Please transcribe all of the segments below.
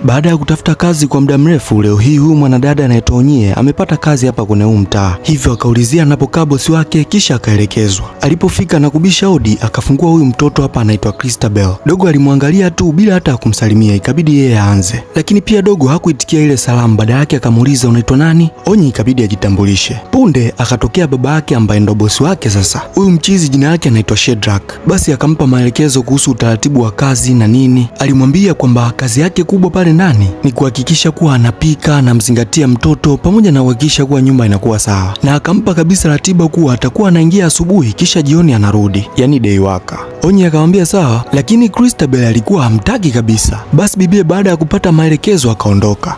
Baada ya kutafuta kazi kwa muda mrefu, leo hii huyu mwanadada anaitwa Onyie amepata kazi hapa kwenye huu mtaa. Hivyo akaulizia anapokaa bosi wake, kisha akaelekezwa. Alipofika na kubisha hodi, akafungua huyu mtoto hapa anaitwa Christabel. Dogo alimwangalia tu bila hata kumsalimia, ikabidi yeye aanze. Lakini pia dogo hakuitikia ile salamu, badala yake akamuuliza unaitwa nani? Onyie ikabidi ajitambulishe. Punde akatokea baba yake ambaye ndo bosi wake sasa. Huyu mchizi jina yake anaitwa Shedrack. Basi akampa maelekezo kuhusu utaratibu wa kazi na nini. Alimwambia kwamba kazi yake kubwa pale ndani ni kuhakikisha kuwa anapika, anamzingatia mtoto pamoja na kuhakikisha kuwa nyumba inakuwa sawa. Na akampa kabisa ratiba kuwa atakuwa anaingia asubuhi kisha jioni anarudi, yani day worker. Onyie akamwambia sawa, lakini Christabel alikuwa hamtaki kabisa. Basi bibie baada ya kupata maelekezo akaondoka.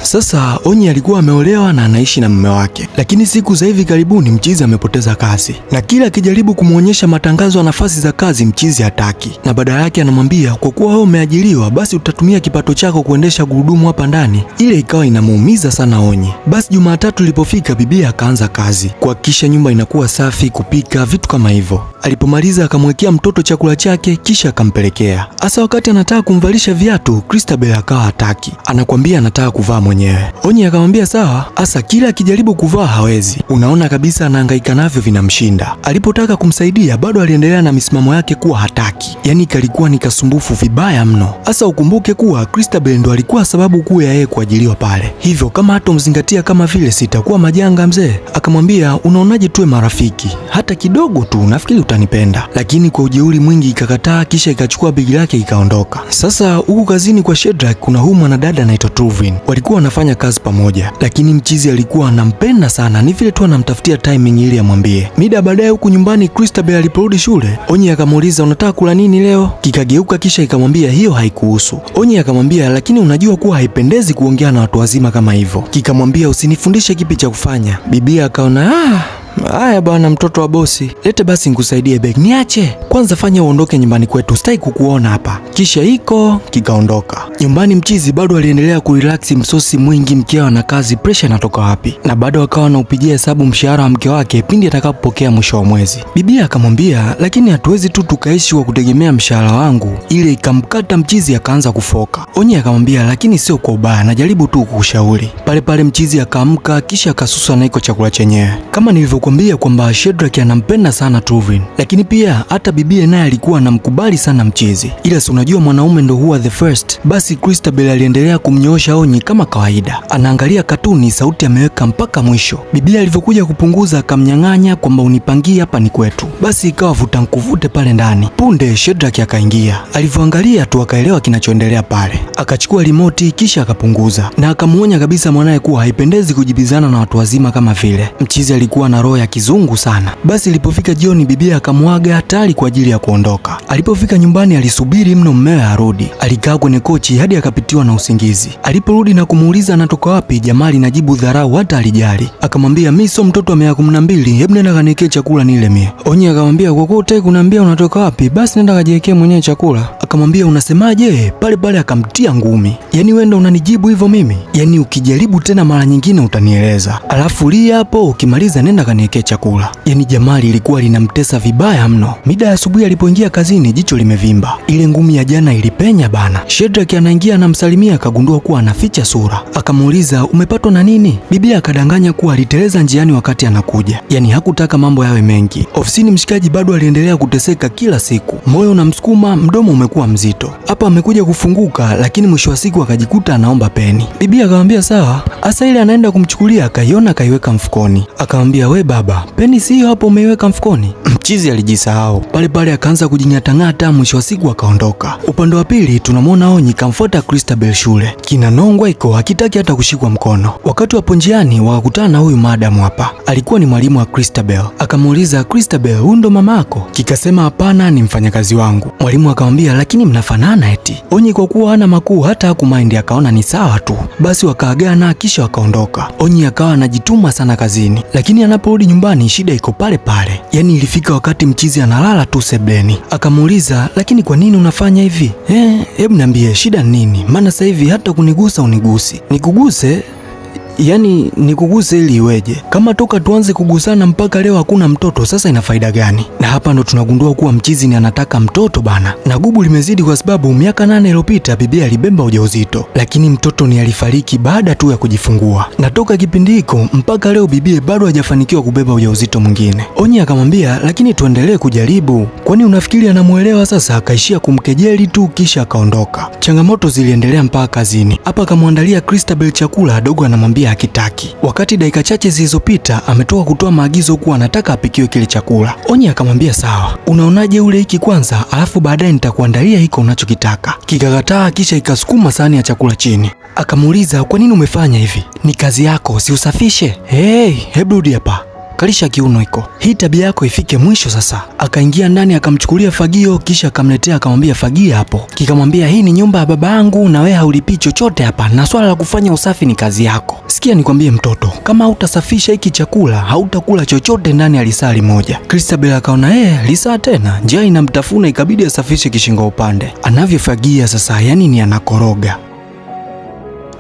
Sasa Onyie alikuwa ameolewa na anaishi na mume wake, lakini siku za hivi karibuni mchizi amepoteza kazi, na kila akijaribu kumuonyesha matangazo ya nafasi za kazi mchizi hataki, na badala yake anamwambia kwa kuwa wewe umeajiriwa basi utatumia kipato chako kuendesha gurudumu hapa ndani. Ile ikawa inamuumiza sana Onyie. Basi Jumatatu ilipofika, bibia akaanza kazi kuhakikisha nyumba inakuwa safi, kupika vitu kama hivyo. Alipomaliza akamwekea mtoto chakula chake kisha akampelekea. Hasa wakati anataka kumvalisha viatu, Christabel akawa hataki, anakwambia anataka kuvaa mwenyewe. Onyie akamwambia sawa, hasa kila akijaribu kuvaa hawezi. Unaona kabisa anahangaika navyo vinamshinda. Alipotaka kumsaidia bado aliendelea na misimamo yake kuwa hataki. Yani kalikuwa ni kasumbufu vibaya mno. Hasa ukumbuke kuwa Christabel ndo alikuwa sababu kuu ya yeye kuajiliwa pale. Hivyo kama hatomzingatia kama vile sitakuwa majanga mzee. Akamwambia unaonaje tuwe marafiki? Hata kidogo tu nafikiri utanipenda. Lakini kwa ujeuri mwingi ikakataa, kisha ikachukua begi lake ikaondoka. Sasa huku kazini kwa Shedrack kuna huyu mwanadada anaitwa Truvin. Walikuwa wanafanya kazi pamoja, lakini mchizi alikuwa anampenda sana, ni vile tu anamtafutia timing ili amwambie. Mida baadaye huku nyumbani Christabel aliporudi shule, Onyie akamuuliza unataka kula nini leo? Kikageuka kisha ikamwambia hiyo haikuhusu. Onyie akamwambia lakini unajua kuwa haipendezi kuongea na watu wazima kama hivyo. Kikamwambia usinifundishe kipi cha kufanya. Bibia akaona haya bwana, mtoto wa bosi, lete basi nikusaidie begi. Niache kwanza, fanya uondoke nyumbani kwetu, sitaki kukuona hapa. Kisha kikaondoka. Nyumbani mchizi bado aliendelea kurelax, msosi mwingi, mkeo na kazi, pressure inatoka wapi? Na bado akawa anaupigia hesabu mshahara wa mke wake pindi atakapopokea mwisho wa mwezi. Bibia akamwambia lakini hatuwezi tu tukaishi kwa kutegemea mshahara wangu. Ile ikamkata mchizi, akaanza kufoka. Onyie akamwambia lakini sio kwa ubaya, najaribu tu kukushauri. Pale pale mchizi akaamka kisha akasusa na iko chakula chenyewe. Kama nilivyokuambia kwamba Shedrack anampenda sana Truvin, lakini pia hata bibie naye alikuwa anamkubali sana mchizi. Ila si unajua mwanaume ndo huwa the first. Basi Christabel aliendelea kumnyoosha Onyie kama kawaida. Anaangalia katuni, sauti ameweka mpaka mwisho. Bibia alivyokuja kupunguza akamnyang'anya kwamba unipangie hapa ni kwetu. Basi ikawa vuta nkuvute pale ndani. Punde Shedrack akaingia. Alivyoangalia tu akaelewa kinachoendelea pale. Akachukua remote kisha akapunguza. Na akamuonya kabisa mwanae kuwa haipendezi kujibizana na watu wazima kama vile. Mchizi alikuwa na roho ya kizungu sana. Basi ilipofika jioni bibia akamwaga tayari kwa ajili ya kuondoka. Alipofika nyumbani alisubiri mno mmewe arudi. Alikaa kwenye kochi hadi akapitiwa na usingizi. Aliporudi na kumuuliza anatoka wapi, jamaa linajibu dharau hata alijali. Akamwambia mimi sio mtoto wa miaka 12, hebu nenda kaniwekee chakula nile mie. Onyie akamwambia kwa kuwa hutaki kuniambia unatoka wapi, basi nenda kajiwekee mwenyewe chakula. Akamwambia unasemaje? Pale pale akamtia ngumi. Yani wewe ndo unanijibu hivyo mimi? Yani ukijaribu tena mara nyingine utanieleza. Alafu lia hapo, ukimaliza nenda kaniwekee chakula. Yani jamaa lilikuwa linamtesa vibaya mno. Mida ya asubuhi alipoingia kazini jicho limevimba. Ile ngumi ya jana ilipenya bana. Shedrack anaingia anamsalimia, akagundua kuwa anaficha sura. Akamuuliza umepatwa na nini? Bibia akadanganya kuwa aliteleza njiani wakati anakuja. Yani hakutaka mambo yawe mengi. Ofisini mshikaji bado aliendelea kuteseka kila siku. Moyo unamsukuma, mdomo umekuwa mzito. Hapa amekuja kufunguka, lakini mwisho wa siku akajikuta anaomba peni. Bibia akamwambia sawa. Asa ile anaenda kumchukulia akaiona akaiweka mfukoni. Akamwambia we baba, peni sio hapo umeiweka mfukoni? Mchizi alijisahau. Pale pale akaanza kujing'atang'ata, mwisho wa siku akaondoka. Upande wa pili tunamwona Onyie kamfuata Christabel shule. Kina nongwa iko hakitaki hata kushikwa mkono. Wakati wapo njiani wakakutana na huyu madam hapa. Alikuwa ni mwalimu wa Christabel. Akamuuliza Christabel, huyu ndo mamako? Kikasema hapana, ni mfanyakazi wangu. Mwalimu akamwambia lakini mnafanana eti. Onyie kwa kuwa hana makuu hata hakumind, akaona ni sawa tu. Basi wakaagana kisha wakaondoka. Onyie akawa anajituma sana kazini, lakini anaporudi nyumbani shida iko pale pale. Yani ilifika wakati mchizi analala tu sebleni. Akamuuliza lakini kwa nini unafanya hivi? Hebu niambie shida nini? Maana sasa hivi hata kunigusa unigusi. Nikuguse? yani nikuguse ili iweje? Kama toka tuanze kugusana mpaka leo hakuna mtoto, sasa ina faida gani? Na hapa ndo tunagundua kuwa mchizi ni anataka mtoto bana. Na gubu limezidi kwa sababu miaka 8 iliyopita bibi alibeba ujauzito, lakini mtoto ni alifariki baada tu ya kujifungua. Na toka kipindi hiko mpaka leo bibi bado hajafanikiwa kubeba ujauzito mwingine. Onyi akamwambia, lakini tuendelee kujaribu. Kwani unafikiri anamuelewa sasa? Akaishia kumkejeli tu kisha akaondoka. Changamoto ziliendelea mpaka kazini. Hapa akamwandalia Christabel chakula, dogo anamwambia hakitaki. Wakati dakika chache zilizopita ametoka kutoa maagizo kuwa anataka apikiwe kile chakula. Onyi akamwambia sawa, unaonaje ule hiki kwanza, alafu baadaye nitakuandalia hiko unachokitaka. Kikakataa kisha ikasukuma sahani ya chakula chini. Akamuuliza, kwa nini umefanya hivi? Ni kazi yako, si usafishe? Hebu rudi hapa. Kalisha kiuno iko. Hii tabia yako ifike mwisho sasa. Akaingia ndani akamchukulia fagio kisha akamletea akamwambia fagia hapo. Kikamwambia hii ni nyumba ya baba yangu na wewe haulipii chochote hapa na swala la kufanya usafi ni kazi yako. Sikia nikwambie mtoto, kama hautasafisha hiki chakula hautakula chochote ndani ya lisali moja. Christabel akaona lisaa tena njaa inamtafuna ikabidi asafishe kishingo upande. Anavyofagia sasa yani ni anakoroga.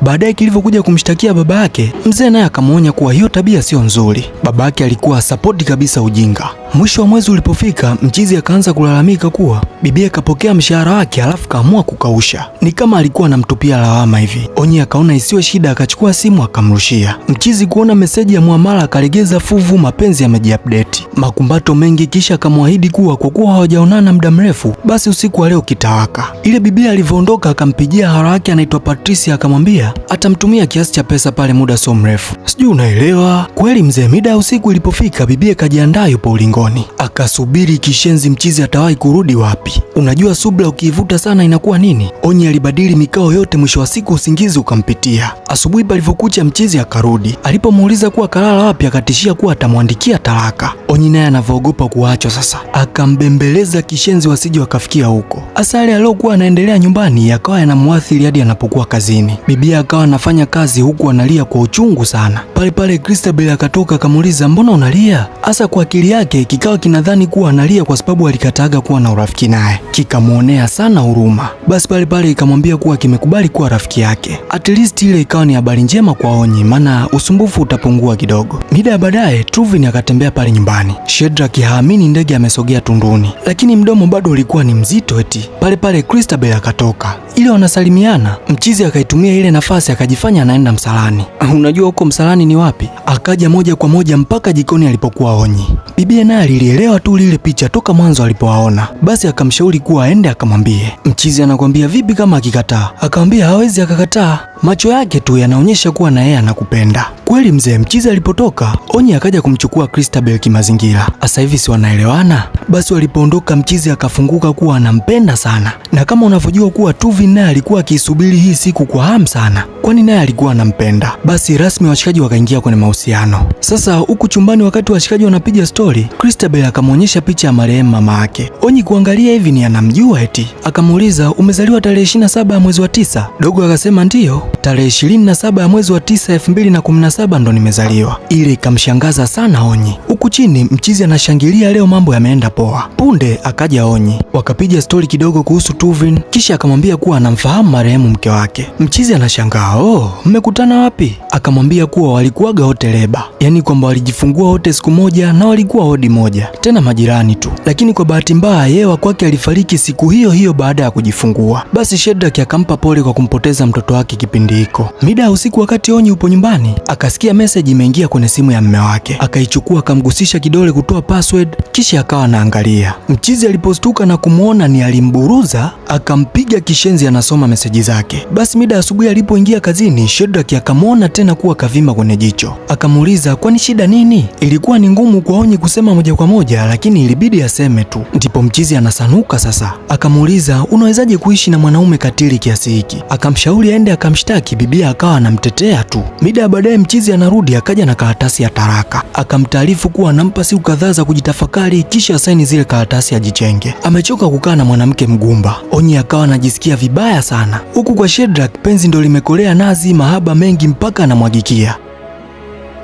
Baadaye kilivyokuja kumshtakia baba yake, mzee naye akamuonya kuwa hiyo tabia sio nzuri. Baba yake alikuwa sapoti kabisa ujinga. Mwisho wa mwezi ulipofika, mchizi akaanza kulalamika kuwa bibi akapokea mshahara wake alafu kaamua kukausha. Ni kama alikuwa anamtupia lawama hivi. Onyi akaona isiwe shida, akachukua simu akamrushia. Mchizi kuona meseji ya muamala akalegeza fuvu, mapenzi yamejiupdate. Makumbato mengi kisha akamwahidi kuwa kwa kuwa hawajaonana muda mrefu, basi usiku wa leo kitawaka. Ile bibi alivyoondoka akampigia hara yake anaitwa Patricia akamwambia atamtumia kiasi cha pesa pale muda so mrefu. Sijui unaelewa? Kweli mzee, mida ya usiku ilipofika bibi kajiandaa yupo ulingoni. Akasubiri kishenzi mchizi atawahi kurudi wapi. Unajua subla ukiivuta sana inakuwa nini? Onyi alibadili mikao yote, mwisho wa siku usingizi ukampitia. Asubuhi palivyokucha mchizi akarudi. Alipomuuliza kuwa kalala wapi akatishia kuwa atamwandikia talaka. Onyi naye anavoogopa kuachwa sasa akambembeleza kishenzi wasije wakafikia huko. Asali aliyokuwa anaendelea nyumbani yakawa yanamuathiri hadi anapokuwa kazini. Bibi akawa anafanya kazi huku analia kwa uchungu sana. Pale pale Christabel akatoka akamuuliza mbona unalia? Hasa kwa akili yake kikawa kinadhani kuwa analia kwa sababu alikataga kuwa na urafiki naye. Kikamuonea sana huruma. Basi pale pale ikamwambia kuwa kimekubali kuwa rafiki yake. At least ile ikawa ni habari njema kwa Onyi, maana usumbufu utapungua kidogo. Mida ya baadaye Truvin akatembea pale nyumbani. Shedrack haamini ndege amesogea tunduni, lakini mdomo bado ulikuwa ni mzito eti. Pale pale Christabel akatoka. Ile wanasalimiana, mchizi akaitumia ile nafasi akajifanya anaenda msalani. Unajua huko msalani ni wapi? Akaja moja kwa moja mpaka jikoni alipokuwa Onyi. Bibi naye alielewa tu lile picha toka mwanzo alipowaona. Basi akamshauri kuwa aende akamwambie. Mchizi anakwambia vipi kama akikataa? Akamwambia hawezi akakataa. Macho yake tu yanaonyesha kuwa na yeye anakupenda. Kweli mzee, mchizi alipotoka, Onyi akaja kumchukua Christabel kimazingira. Asa hivi si wanaelewana? Basi walipoondoka mchizi akafunguka kuwa anampenda sana. Na kama unavyojua kuwa Truvin naye alikuwa akisubiri hii siku kwa hamu sana, kwani naye alikuwa anampenda. Basi rasmi washikaji wakaingia kwenye mahusiano. Sasa huku chumbani wakati washikaji wanapiga story, Christabel akamwonyesha picha ya marehemu mama yake. Onyi kuangalia hivi ni anamjua eti. Akamuuliza umezaliwa tarehe 27 ya mwezi wa 9? Dogo akasema ndiyo, tarehe 27 ya mwezi wa 9 2017 ndo nimezaliwa. Ile ikamshangaza sana Onyi. Huku chini mchizi anashangilia leo mambo yameenda poa. Punde akaja Onyi. Wakapiga story kidogo kuhusu Truvin, kisha akamwambia kuwa anamfahamu marehemu mke wake. Mchizi anashangaa, mmekutana wapi? Akamwambia kuwa walikuwaga wote leba, yaani kwamba walijifungua wote siku moja na walikuwa hodi moja, tena majirani tu. Lakini kwa bahati mbaya yeye wa kwake alifariki siku hiyo hiyo baada ya kujifungua. Basi Shedrack akampa pole kwa kumpoteza mtoto wake kipindi hiko. Mida ya usiku wakati Onyi upo nyumbani, akasikia message imeingia kwenye simu ya mume wake. Akaichukua akamgusisha kidole kutoa password, kisha akawa anaangalia. Mchizi alipostuka na kumuona ni alimburuza, akampiga kishenzi anasoma meseji zake. Basi mida asubuhi alipoingia kazini, Shedrack akamwona tena kuwa kavima kwenye jicho. Akamuuliza kwani shida nini? Ilikuwa ni ngumu kwa Onyi kusema moja kwa moja, lakini ilibidi aseme tu. Ndipo mchizi anasanuka sasa. Akamuuliza unawezaje kuishi na mwanaume katili kiasi hiki? Akamshauri aende akamshtaki, bibia akawa anamtetea tu. Mida ya baadaye mchizi anarudi akaja na karatasi ya taraka. Akamtaarifu kuwa anampa siku kadhaa za kujitafakari kisha asaini zile karatasi ajichenge. Amechoka kukaa na mwanamke mgumba. Onyi akawa anajisikia vibaya sana. Huku kwa Shedrack penzi ndo limekolea nazi, mahaba mengi mpaka anamwagikia.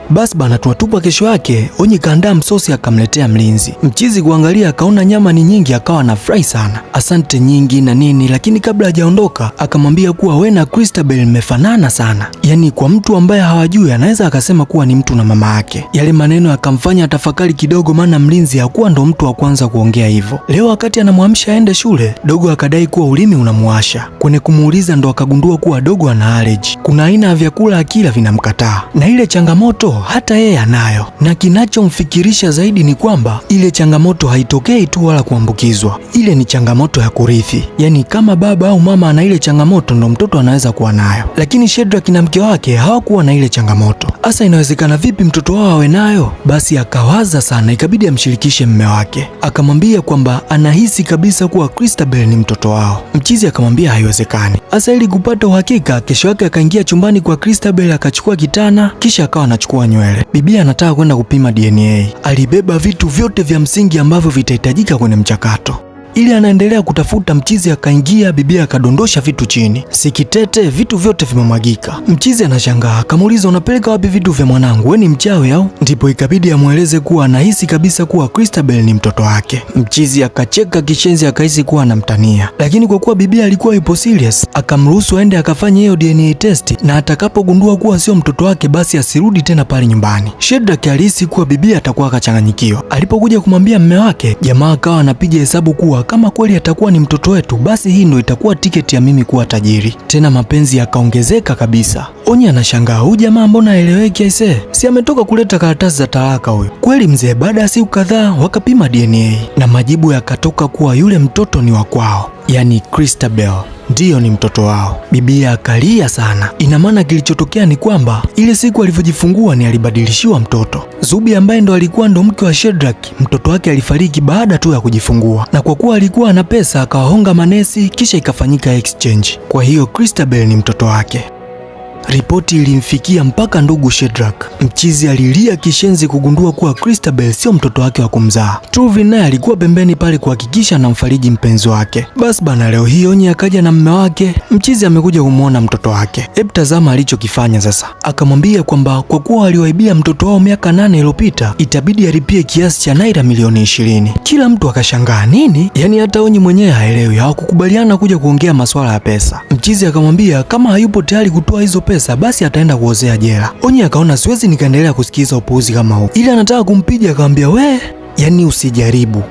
Basi bana, tunatupa kesho yake Onyi kaandaa msosi akamletea mlinzi. Mchizi kuangalia akaona nyama ni nyingi, akawa anafurahi sana, asante nyingi na nini, lakini kabla hajaondoka akamwambia kuwa we na Christabel mmefanana sana. Yaani kwa mtu ambaye hawajui anaweza akasema kuwa ni mtu na mama yake. Yale maneno yakamfanya tafakari kidogo, maana mlinzi hakuwa ndo mtu wa kwanza kuongea hivyo. Leo wakati anamwamsha aende shule, dogo akadai kuwa ulimi unamuasha. Kwenye kumuuliza ndo akagundua kuwa dogo ana allergy. Kuna aina ya vyakula akila vinamkataa, na ile changamoto hata yeye anayo, na kinachomfikirisha zaidi ni kwamba ile changamoto haitokei tu wala kuambukizwa, ile ni changamoto ya kurithi. Yaani kama baba au mama ana ile changamoto ndo mtoto anaweza kuwa nayo, lakini Shedrack na mke wake hawakuwa na ile changamoto. Asa inawezekana vipi mtoto wao awe nayo? Basi akawaza sana, ikabidi amshirikishe mume wake. Akamwambia kwamba anahisi kabisa kuwa Christabel ni mtoto wao. Mchizi akamwambia haiwezekani. Asa ili kupata uhakika, kesho yake akaingia chumbani kwa Christabel, akachukua kitana, kisha akawa anachukua nywele. Bibia anataka kwenda kupima DNA. Alibeba vitu vyote vya msingi ambavyo vitahitajika kwenye mchakato. Ili anaendelea kutafuta, mchizi akaingia, bibia akadondosha vitu chini. Sikitete, vitu vyote vimemwagika. Mchizi anashangaa, akamuuliza unapeleka wapi vitu vya mwanangu, wewe ni mchawi au? Ndipo ikabidi amweleze kuwa anahisi kabisa kuwa Christabel ni mtoto wake. Mchizi akacheka kishenzi, akahisi kuwa anamtania, lakini kwa kuwa bibia alikuwa yupo serious, akamruhusu aende akafanye hiyo DNA test, na atakapogundua kuwa sio mtoto wake basi asirudi tena pale nyumbani. Shedrack alihisi kuwa bibia atakuwa akachanganyikiwa. Alipokuja kumwambia mume wake, jamaa akawa anapiga hesabu kuwa kama kweli atakuwa ni mtoto wetu, basi hii ndo itakuwa tiketi ya mimi kuwa tajiri. Tena mapenzi yakaongezeka kabisa. Onyi anashangaa, huyu jamaa mbona haeleweki aisee? Si ametoka kuleta karatasi za talaka huyo? Kweli mzee. Baada ya siku kadhaa wakapima DNA na majibu yakatoka kuwa yule mtoto ni wa kwao, yani Christabel ndiyo ni mtoto wao. Bibia akalia sana. Ina maana kilichotokea ni kwamba ile siku alivyojifungua ni alibadilishiwa mtoto. Zubi ambaye ndo alikuwa ndo mke wa Shedrack, mtoto wake alifariki baada tu ya kujifungua, na kwa kuwa alikuwa ana pesa akawahonga manesi, kisha ikafanyika exchange. Kwa hiyo Christabel ni mtoto wake. Ripoti ilimfikia mpaka ndugu Shedrack. Mchizi alilia kishenzi kugundua kuwa Christabel sio mtoto wake wa kumzaa. Truvin naye alikuwa pembeni pale kuhakikisha anamfariji mpenzi wake. Basi bana, leo hii Onyi akaja na mume wake. Mchizi amekuja kumwona mtoto wake. Hebu tazama alichokifanya sasa. Akamwambia kwamba kwa kuwa aliwaibia mtoto wao miaka 8 iliyopita, itabidi alipie kiasi cha naira milioni 20. Kila mtu akashangaa, nini? Yaani hata Onyi mwenyewe haelewi, hawakukubaliana kuja kuongea masuala ya pesa. Mchizi akamwambia kama hayupo tayari kutoa hizo pesa basi ataenda kuozea jela. Onyi akaona siwezi nikaendelea kusikiza upuuzi kama huu, ili anataka kumpiga akamwambia we, yani usijaribu.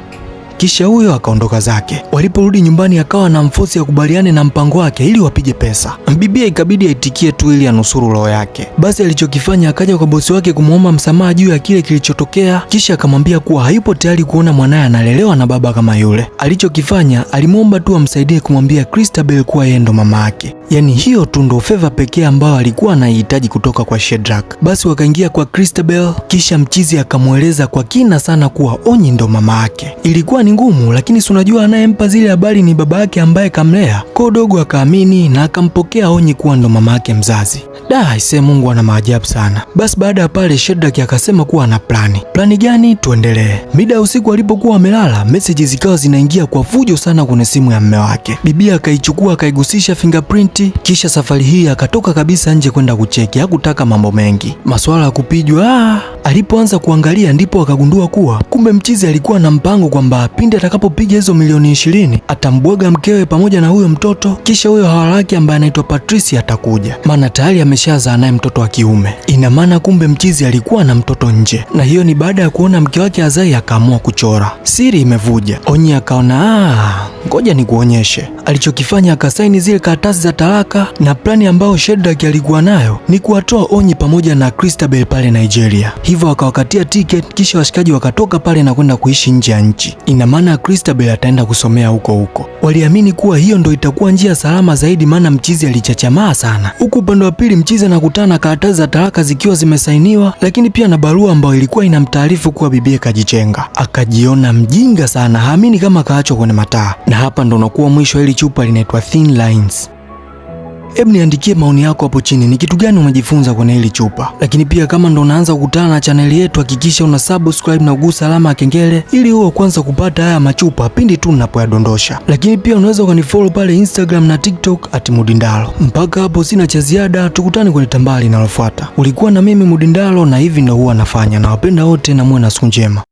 Kisha huyo akaondoka zake. Waliporudi nyumbani akawa na mfosi ya kubaliane na mpango wake ili wapige pesa. Bibia ikabidi aitikie tu ili anusuru roho yake. Basi alichokifanya akaja kwa bosi wake kumwomba msamaha juu ya kile kilichotokea, kisha akamwambia kuwa hayupo tayari kuona mwanaye analelewa na baba kama yule. Alichokifanya alimwomba tu amsaidie kumwambia Christabel kuwa yeye ndo mama yake. Yaani hiyo tu ndo favor pekee ambayo alikuwa anahitaji kutoka kwa Shedrack. Basi wakaingia kwa Christabel, kisha mchizi akamweleza kwa kina sana kuwa Onyi ndo mama yake. Ilikuwa ni ngumu, lakini si unajua anayempa zile habari ni baba yake ambaye kamlea. Kwa dogo akaamini na akampokea Onyi kuwa ndo mama yake mzazi. Aisee, Mungu ana maajabu sana. Basi baada ya pale Shedrack akasema kuwa ana plani. Plani gani? Tuendelee. Mida ya usiku alipokuwa amelala, message zikawa zinaingia kwa fujo sana kwenye simu ya mume wake. Bibia akaichukua akaigusisha fingerprint, kisha safari hii akatoka kabisa nje kwenda kucheki. Hakutaka mambo mengi, masuala ya kupijwa. Alipoanza kuangalia ndipo akagundua kuwa kumbe mchizi alikuwa na mpango kwamba pindi atakapopiga hizo milioni 20 atambwaga mkewe pamoja na huyo mtoto, kisha huyo hawala yake ambaye anaitwa Patricia atakuja, maana tayari ameshazaa naye mtoto wa kiume. Ina maana kumbe mchizi alikuwa na mtoto nje, na hiyo ni baada ya kuona mke wake azai akaamua kuchora. Siri imevuja. Onyi akaona ngoja nikuonyeshe. Alichokifanya akasaini zile karatasi za talaka, na plani ambayo Shedrack alikuwa nayo ni kuwatoa Onyi pamoja na Christabel pale Nigeria. Hivyo akawakatia ticket, kisha washikaji wakatoka pale na kwenda kuishi nje ya nchi. Ina maana Christabel ataenda kusomea huko huko. Waliamini kuwa hiyo ndo itakuwa njia salama zaidi, maana mchizi alichachamaa sana. Huku upande wa pili mchizi anakutana na karatasi za talaka zikiwa zimesainiwa, lakini pia na barua ambayo ilikuwa inamtaarifu kuwa bibie kajichenga. Akajiona mjinga sana, haamini kama kaachwa kwenye mataa. Na hapa ndo unakuwa mwisho. Hili chupa linaitwa Thin Lines. Hebu niandikie maoni yako hapo chini, ni kitu gani umejifunza kwenye hili chupa. Lakini pia kama ndo unaanza kukutana na chaneli yetu, hakikisha una subscribe na kugusa alama ya kengele ili uwe kwanza kupata haya machupa pindi tu ninapoyadondosha. Lakini pia unaweza ukanifollow pale Instagram na TikTok @Mudindalo. Mpaka hapo sina cha ziada, tukutane kwenye tambari linalofuata. Ulikuwa na mimi Mudindalo, na hivi ndo huwa nafanya. Nawapenda wote na muwe na siku njema.